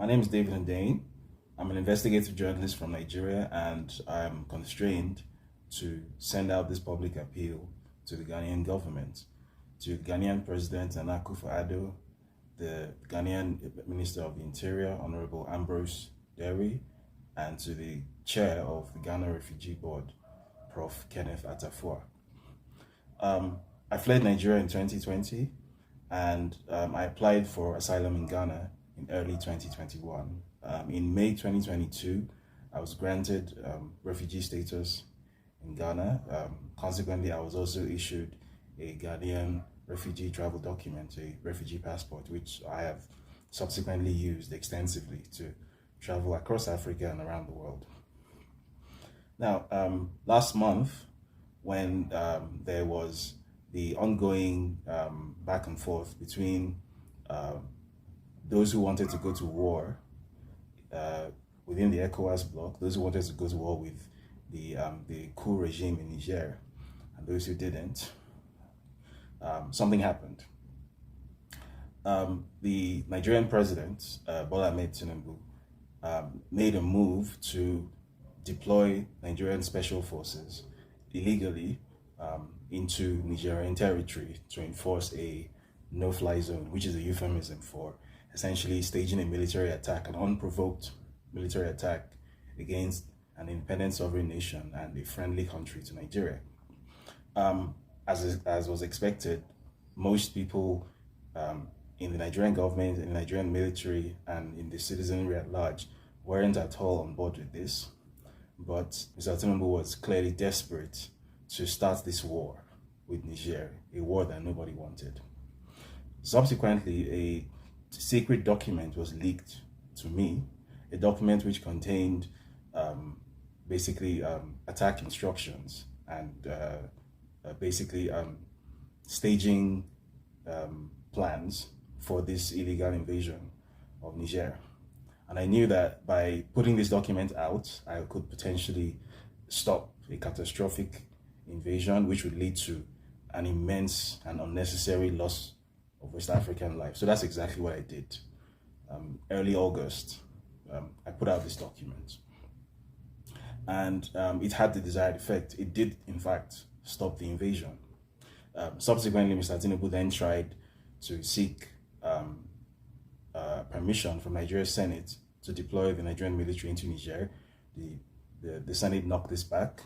My name is David Hundeyin. I'm an investigative journalist from Nigeria, and I'm constrained to send out this public appeal to the Ghanaian government, to the Ghanaian President Nana Akufo-Addo, the Ghanaian Minister of the Interior, Honorable Ambrose Derry, and to the Chair of the Ghana Refugee Board, Prof. Kenneth Atafua. I fled Nigeria in 2020, and I applied for asylum in Ghana in early 2021. In May 2022, I was granted refugee status in Ghana. Consequently, I was also issued a Ghanaian refugee travel document, a refugee passport, which I have subsequently used extensively to travel across Africa and around the world. Now, last month, when there was the ongoing back and forth between those who wanted to go to war within the ECOWAS bloc, those who wanted to go to war with the coup regime in Niger, and those who didn't, something happened. The Nigerian president, Bola Ahmed Tinubu, made a move to deploy Nigerian special forces illegally into Nigerian territory to enforce a no-fly zone, which is a euphemism for essentially staging a military attack, an unprovoked military attack against an independent sovereign nation and a friendly country to Nigeria. As was expected, most people in the Nigerian government, in the Nigerian military, and in the citizenry at large weren't at all on board with this. But Mr. Tinubu was clearly desperate to start this war with Niger, a war that nobody wanted. Subsequently, a secret document was leaked to me, a document which contained basically attack instructions and staging plans for this illegal invasion of Niger. And I knew that by putting this document out, I could potentially stop a catastrophic invasion, which would lead to an immense and unnecessary loss of West African life. So that's exactly what I did. Early August, I put out this document. And it had the desired effect. It did, in fact, stop the invasion. Subsequently, Mr. Tinubu then tried to seek permission from Nigeria's Senate to deploy the Nigerian military into Niger. The Senate knocked this back.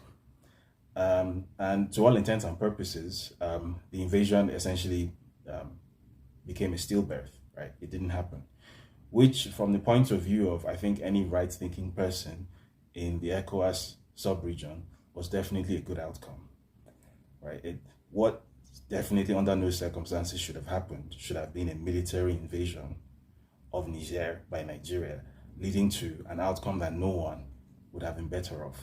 And to all intents and purposes, the invasion essentially became a stillbirth, right? It didn't happen. Which, from the point of view of, I think, any right-thinking person in the ECOWAS sub-region, was definitely a good outcome, right? What definitely under no circumstances should have happened should have been a military invasion of Niger by Nigeria, leading to an outcome that no one would have been better off.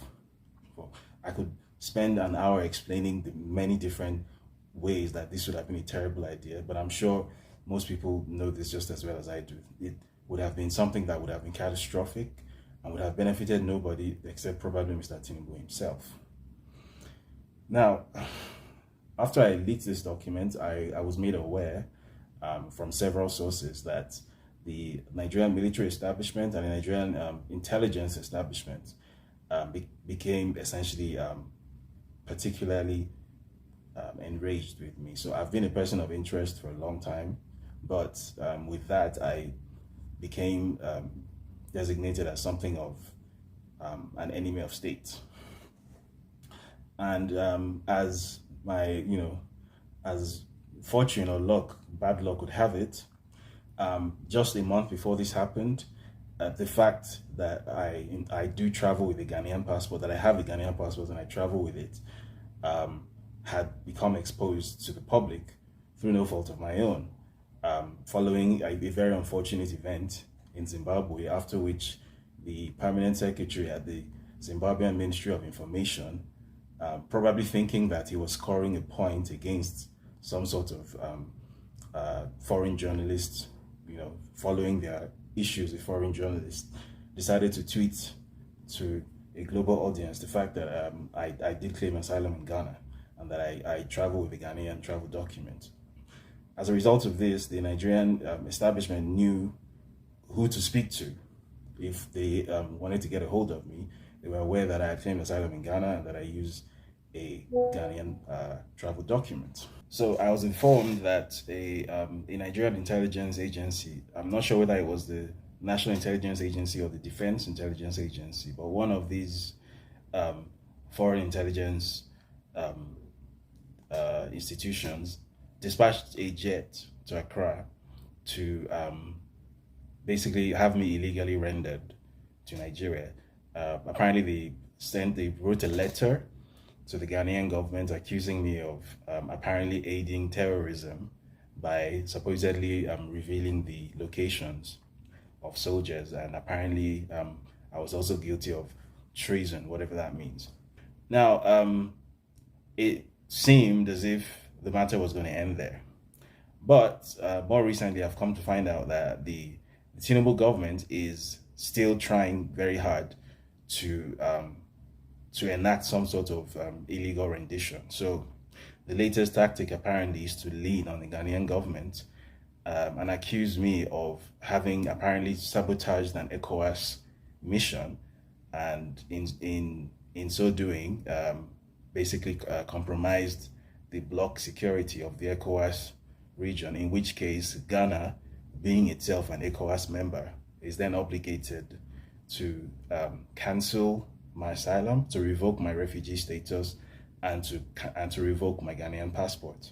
Well, I could spend an hour explaining the many different ways that this would have been a terrible idea, but I'm sure most people know this just as well as I do. It would have been something that would have been catastrophic and would have benefited nobody except probably Mr. Tinubu himself. Now, after I leaked this document, I was made aware from several sources that the Nigerian military establishment and the Nigerian intelligence establishment became essentially particularly enraged with me. So I've been a person of interest for a long time, but with that I became designated as something of an enemy of state. And as my, as fortune or luck, bad luck would have it, just a month before this happened, the fact that I do travel with a Ghanaian passport, that I have a Ghanaian passport and I travel with it, had become exposed to the public through no fault of my own, following a very unfortunate event in Zimbabwe, after which the permanent secretary at the Zimbabwean Ministry of Information, probably thinking that he was scoring a point against some sort of foreign journalists, following their issues with foreign journalists, decided to tweet to a global audience the fact that I did claim asylum in Ghana and that I travel with a Ghanaian travel document. As a result of this, the Nigerian establishment knew who to speak to if they wanted to get a hold of me. They were aware that I had claimed asylum in Ghana and that I used a Ghanaian travel document. So I was informed that a Nigerian intelligence agency, I'm not sure whether it was the National Intelligence Agency or the Defense Intelligence Agency, but one of these foreign intelligence institutions dispatched a jet to Accra to basically have me illegally rendered to Nigeria. Apparently, they wrote a letter to the Ghanaian government accusing me of apparently aiding terrorism by supposedly revealing the locations of soldiers, and apparently I was also guilty of treason, whatever that means. Now, it seemed as if the matter was going to end there. But more recently, I've come to find out that the Tinubu government is still trying very hard to enact some sort of illegal rendition. So the latest tactic apparently is to lean on the Ghanaian government and accuse me of having apparently sabotaged an ECOWAS mission, and in so doing, basically compromised the bloc security of the ECOWAS region, in which case Ghana, being itself an ECOWAS member, is then obligated to cancel my asylum, to revoke my refugee status, and to revoke my Ghanaian passport.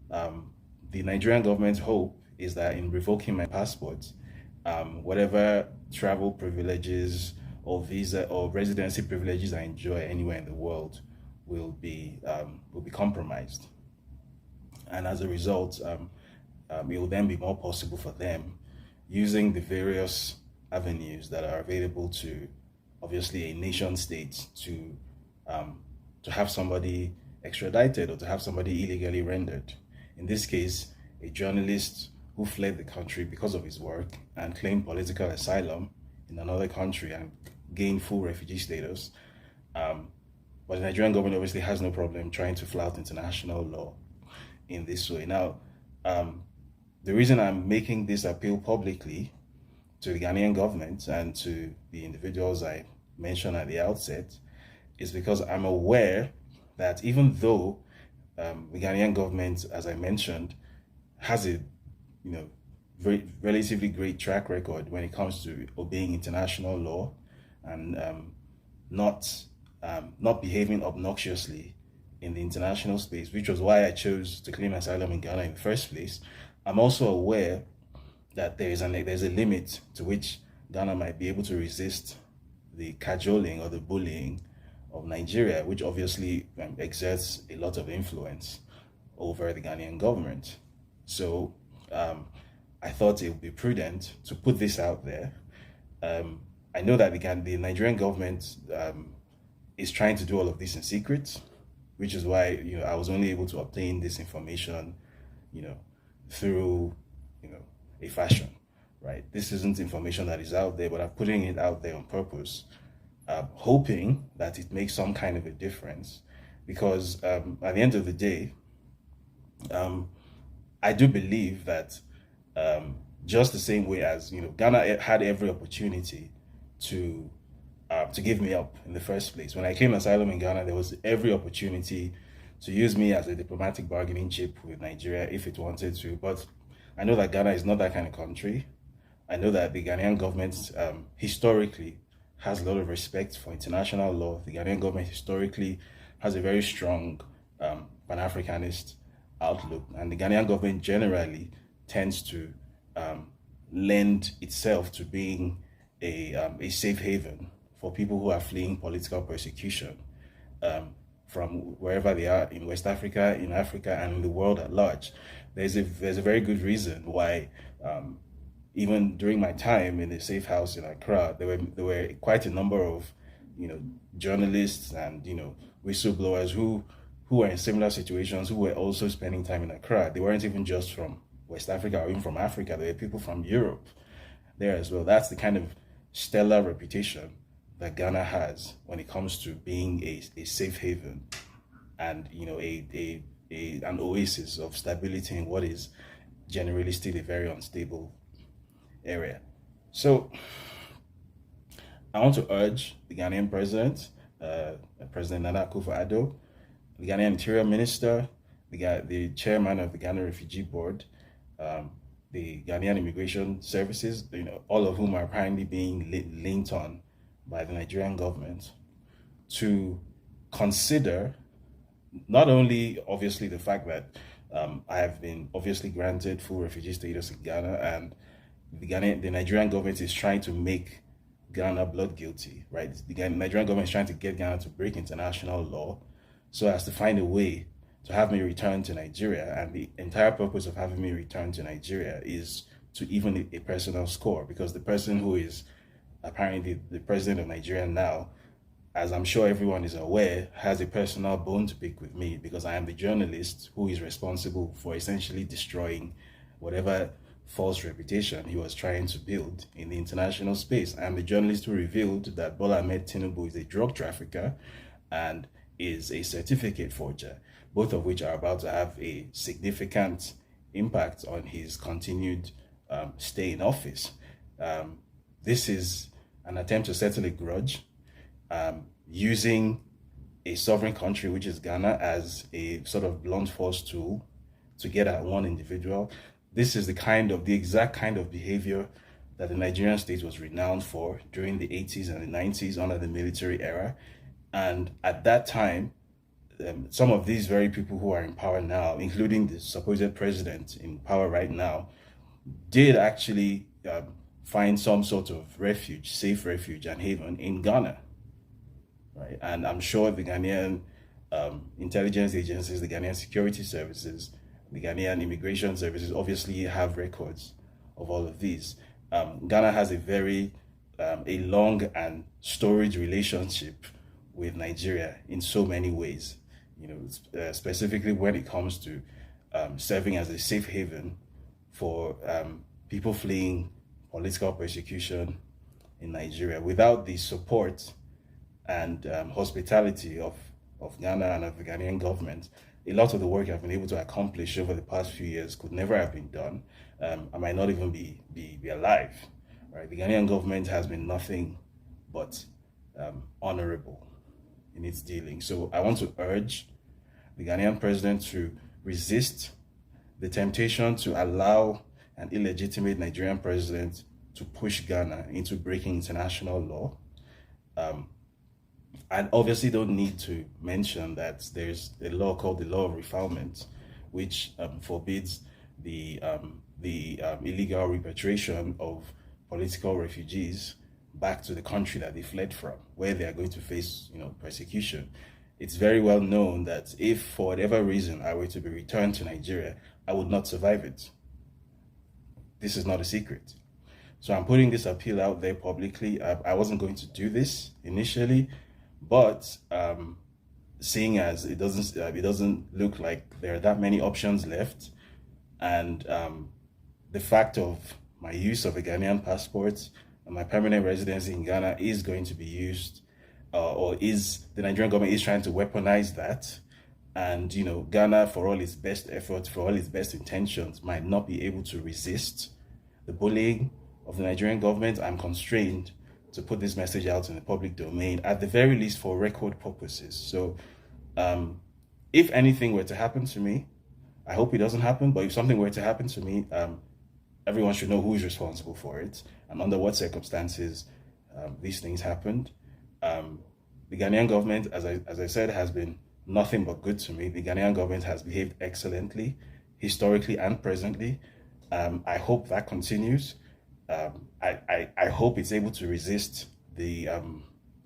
The Nigerian government's hope is that in revoking my passport, whatever travel privileges or visa or residency privileges I enjoy anywhere in the world will be compromised, and as a result, it will then be more possible for them, using the various avenues that are available to obviously a nation state, to have somebody extradited or to have somebody illegally rendered. In this case, a journalist who fled the country because of his work and claimed political asylum in another country and gained full refugee status. But the Nigerian government obviously has no problem trying to flout international law in this way. Now, the reason I'm making this appeal publicly to the Ghanaian government and to the individuals I mentioned at the outset is because I'm aware that even though the Ghanaian government, as I mentioned, has a very relatively great track record when it comes to obeying international law and not behaving obnoxiously in the international space, which was why I chose to claim asylum in Ghana in the first place. I'm also aware that there's a limit to which Ghana might be able to resist the cajoling or the bullying of Nigeria, which obviously exerts a lot of influence over the Ghanaian government. So I thought it would be prudent to put this out there. I know that the Nigerian government is trying to do all of this in secret, which is why I was only able to obtain this information, through a fashion, right? This isn't information that is out there, but I'm putting it out there on purpose, hoping that it makes some kind of a difference, because at the end of the day, I do believe that just the same way as Ghana had every opportunity to give me up in the first place. When I claimed asylum in Ghana, there was every opportunity to use me as a diplomatic bargaining chip with Nigeria if it wanted to. But I know that Ghana is not that kind of country. I know that the Ghanaian government historically has a lot of respect for international law. The Ghanaian government historically has a very strong Pan-Africanist outlook, and the Ghanaian government generally tends to lend itself to being a safe haven for people who are fleeing political persecution from wherever they are in West Africa, in Africa, and in the world at large. There's a very good reason why even during my time in the safe house in Accra, there were quite a number of journalists and whistleblowers who were in similar situations, who were also spending time in Accra. They weren't even just from West Africa or even from Africa. There were people from Europe there as well. That's the kind of stellar reputation that Ghana has when it comes to being a safe haven and an oasis of stability in what is generally still a very unstable area. So I want to urge the Ghanaian president, President Nana Akufo-Addo, the Ghanaian Interior Minister, the chairman of the Ghana Refugee Board, um, the Ghanaian Immigration Services, all of whom are apparently being linked on by the Nigerian government, to consider not only obviously the fact that I have been obviously granted full refugee status in Ghana, and the Nigerian government is trying to make Ghana blood guilty, right? The Nigerian government is trying to get Ghana to break international law so as to find a way to have me return to Nigeria. And the entire purpose of having me return to Nigeria is to even a personal score, because the person who is apparently the president of Nigeria now, as I'm sure everyone is aware, has a personal bone to pick with me, because I am the journalist who is responsible for essentially destroying whatever false reputation he was trying to build in the international space. I am the journalist who revealed that Bola Ahmed Tinubu is a drug trafficker and is a certificate forger, both of which are about to have a significant impact on his continued stay in office. This is an attempt to settle a grudge, using a sovereign country, which is Ghana, as a sort of blunt force tool to get at one individual. This is the exact kind of behavior that the Nigerian state was renowned for during the 80s and the 90s under the military era. And at that time, some of these very people who are in power now, including the supposed president in power right now, did actually find some sort of refuge, safe refuge and haven in Ghana. Right? And I'm sure the Ghanaian intelligence agencies, the Ghanaian security services, the Ghanaian immigration services obviously have records of all of these. Ghana has a long and storied relationship with Nigeria in so many ways. Specifically when it comes to serving as a safe haven for people fleeing political persecution in Nigeria. Without the support and hospitality of Ghana and of the Ghanaian government, a lot of the work I've been able to accomplish over the past few years could never have been done. I might not even be alive. Right? The Ghanaian government has been nothing but honorable in its dealing. So I want to urge the Ghanaian president to resist the temptation to allow an illegitimate Nigerian president to push Ghana into breaking international law. I obviously don't need to mention that there's a law called the Law of Refoulement, which forbids the illegal repatriation of political refugees back to the country that they fled from, where they are going to face, persecution. It's very well known that if for whatever reason I were to be returned to Nigeria, I would not survive it. This is not a secret. So I'm putting this appeal out there publicly. I wasn't going to do this initially, but seeing as it doesn't look like there are that many options left, and the fact of my use of a Ghanaian passport and my permanent residency in Ghana is going to be used, or is the Nigerian government is trying to weaponize that, and Ghana, for all its best efforts, for all its best intentions, might not be able to resist the bullying of the Nigerian government. I'm constrained to put this message out in the public domain, at the very least for record purposes. So if anything were to happen to me, I hope it doesn't happen, but if something were to happen to me, everyone should know who is responsible for it and under what circumstances these things happened. The Ghanaian government, as I said, has been nothing but good to me. The Ghanaian government has behaved excellently, historically and presently. I hope that continues. I hope it's able to resist the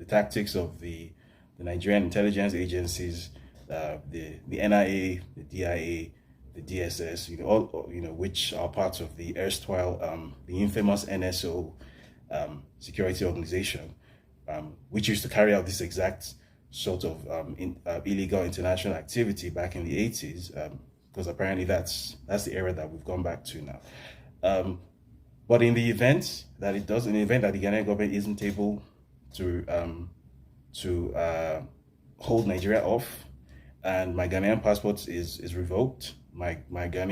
tactics of the Nigerian intelligence agencies, the NIA, the DIA, the DSS, which are parts of the erstwhile, the infamous NSO security organization, which used to carry out this exact sort of illegal international activity back in the 80s, because apparently that's the era that we've gone back to now. But in the event that the Ghanaian government isn't able to hold Nigeria off, and my Ghanaian passport is revoked, my Ghanaian